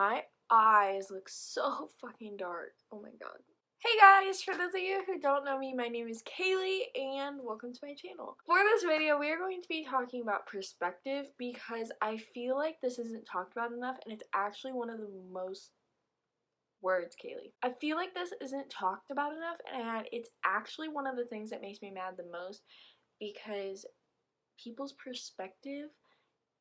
My eyes look so fucking dark. Oh my god. Hey guys, for those of you who don't know me, my name is Kaylee and welcome to my channel. For this video, we are going to be talking about perspective because I feel like this isn't talked about enough and it's actually one of the most words, Kaylee. I feel like this isn't talked about enough and it's actually one of the things that makes me mad the most because people's perspective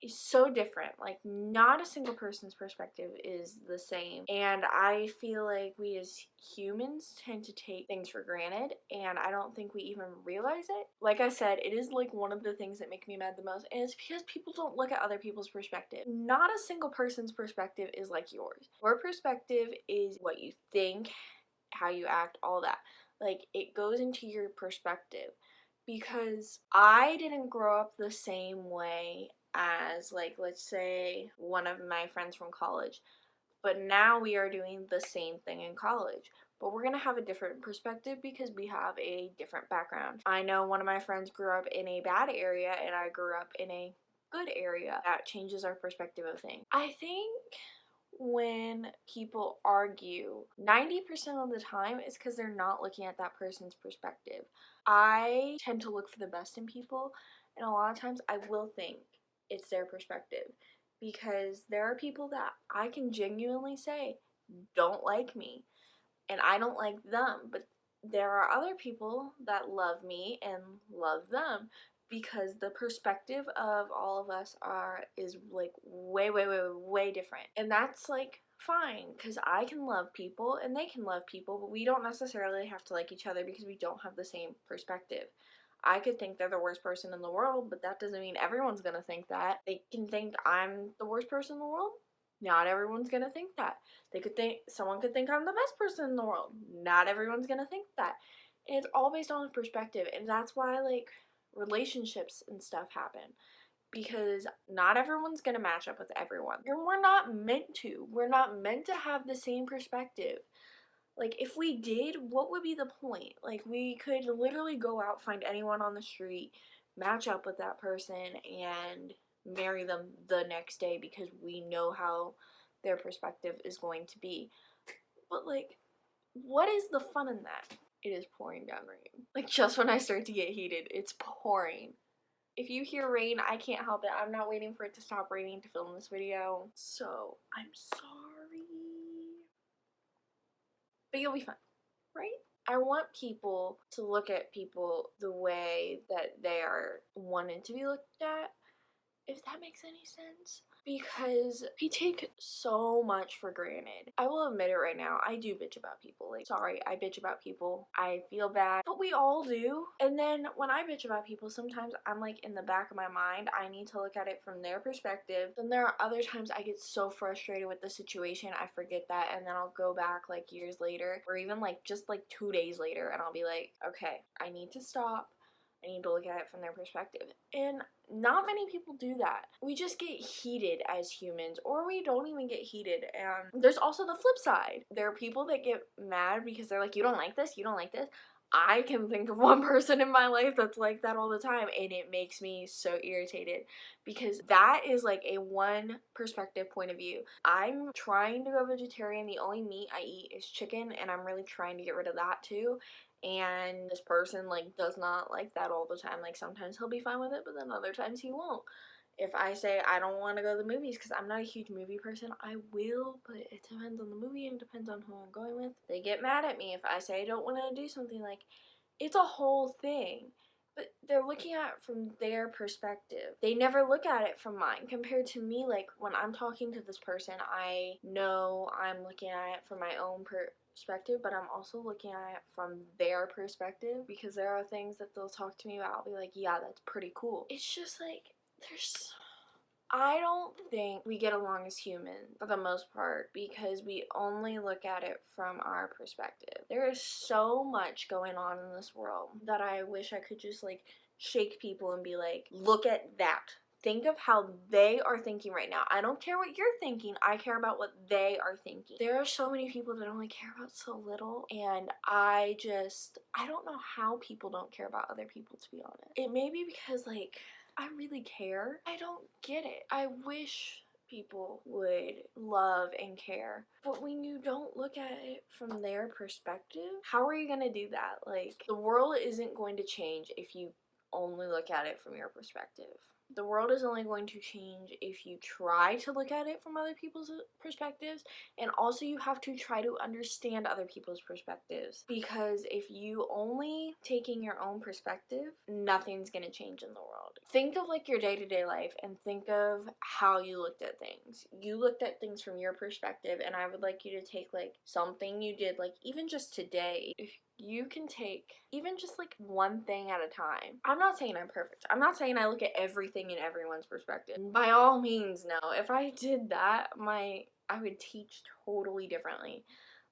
is so different. Like, not a single person's perspective is the same, and I feel like we as humans tend to take things for granted, and I don't think we even realize it. Like I said, it is like one of the things that make me mad the most, and it's because people don't look at other people's perspective. Not a single person's perspective is like yours. Your perspective is what you think, how you act, all that. Like, it goes into your perspective. Because I didn't grow up the same way as, like, let's say one of my friends from college, but now we are doing the same thing in college, but we're gonna have a different perspective because we have a different background. I know one of my friends grew up in a bad area and I grew up in a good area. That changes our perspective of things. I think when people argue, 90% of the time it's because they're not looking at that person's perspective. I tend to look for the best in people, and a lot of times I will think it's their perspective because there are people that I can genuinely say don't like me and I don't like them, but there are other people that love me and love them because the perspective of all of us is like way different. And that's like fine because I can love people and they can love people, but we don't necessarily have to like each other because we don't have the same perspective. I could think they're the worst person in the world, but that doesn't mean everyone's gonna think that. They can think I'm the worst person in the world. Not everyone's gonna think that. Someone could think I'm the best person in the world. Not everyone's gonna think that. And it's all based on perspective, and that's why like relationships and stuff happen. Because not everyone's gonna match up with everyone. And we're not meant to. We're not meant to have the same perspective. Like, if we did, what would be the point? Like, we could literally go out, find anyone on the street, match up with that person, and marry them the next day because we know how their perspective is going to be. But, like, what is the fun in that? It is pouring down rain. Like, just when I start to get heated, it's pouring. If you hear rain, I can't help it. I'm not waiting for it to stop raining to film this video. So, I'm sorry. But you'll be fine, right? I want people to look at people the way that they are wanted to be looked at, if that makes any sense. Because we take so much for granted. I will admit it right now, I do bitch about people. Like, sorry, I bitch about people. I feel bad, but we all do. And then when I bitch about people, sometimes I'm like, in the back of my mind, I need to look at it from their perspective. Then there are other times I get so frustrated with the situation, I forget that, and then I'll go back like years later, or even like just like 2 days later, and I'll be like, okay, I need to stop. I need to look at it from their perspective. And not many people do that. We just get heated as humans, or we don't even get heated. And there's also the flip side. There are people that get mad because they're like, you don't like this, you don't like this. I can think of one person in my life that's like that all the time, and it makes me so irritated because that is like a one perspective point of view. I'm trying to go vegetarian. The only meat I eat is chicken, and I'm really trying to get rid of that too. And this person like does not like that all the time. Like, sometimes he'll be fine with it, but then other times he won't. If I say I don't want to go to the movies because I'm not a huge movie person, I will, but it depends on the movie and it depends on who I'm going with. They get mad at me if I say I don't want to do something. Like, it's a whole thing. But they're looking at it from their perspective. They never look at it from mine. Compared to me, like, when I'm talking to this person, I know I'm looking at it from my own perspective, but I'm also looking at it from their perspective because there are things that they'll talk to me about. I'll be like, yeah, that's pretty cool. It's just like, I don't think we get along as humans for the most part because we only look at it from our perspective. There is so much going on in this world that I wish I could just like shake people and be like, look at that. Think of how they are thinking right now. I don't care what you're thinking. I care about what they are thinking. There are so many people that only care about so little, and I don't know how people don't care about other people, to be honest. It may be because like I really care. I don't get it. I wish people would love and care. But when you don't look at it from their perspective, how are you going to do that? Like, the world isn't going to change if you only look at it from your perspective. The world is only going to change if you try to look at it from other people's perspectives, and also you have to try to understand other people's perspectives, because if you only taking your own perspective, nothing's going to change in the world. Think of like your day-to-day life and think of how you looked at things. You looked at things from your perspective, and I would like you to take like something you did, like even just today. If you can take even just like one thing at a time. I'm not saying I'm perfect. I'm not saying I look at everything in everyone's perspective. By all means, no. If I did that, I would teach totally differently.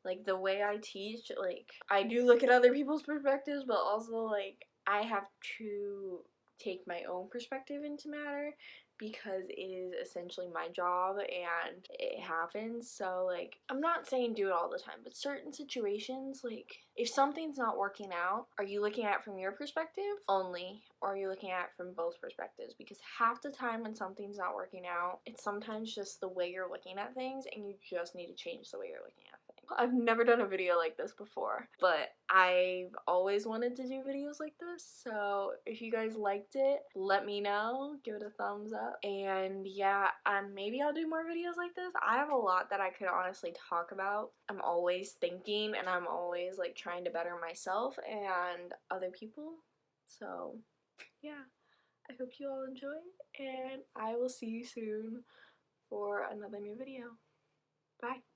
Like, the way I teach, like, I do look at other people's perspectives, but also like I have to take my own perspective into matter, because it is essentially my job and it happens. So like, I'm not saying do it all the time, but certain situations, like if something's not working out, are you looking at it from your perspective only, or are you looking at it from both perspectives? Because half the time when something's not working out, it's sometimes just the way you're looking at things, and you just need to change the way you're looking at things. I've never done a video like this before, but I've always wanted to do videos like this, so if you guys liked it, let me know, give it a thumbs up, and yeah, maybe I'll do more videos like this. I have a lot that I could honestly talk about. I'm always thinking, and I'm always like trying to better myself and other people, so yeah, I hope you all enjoy, and I will see you soon for another new video. Bye!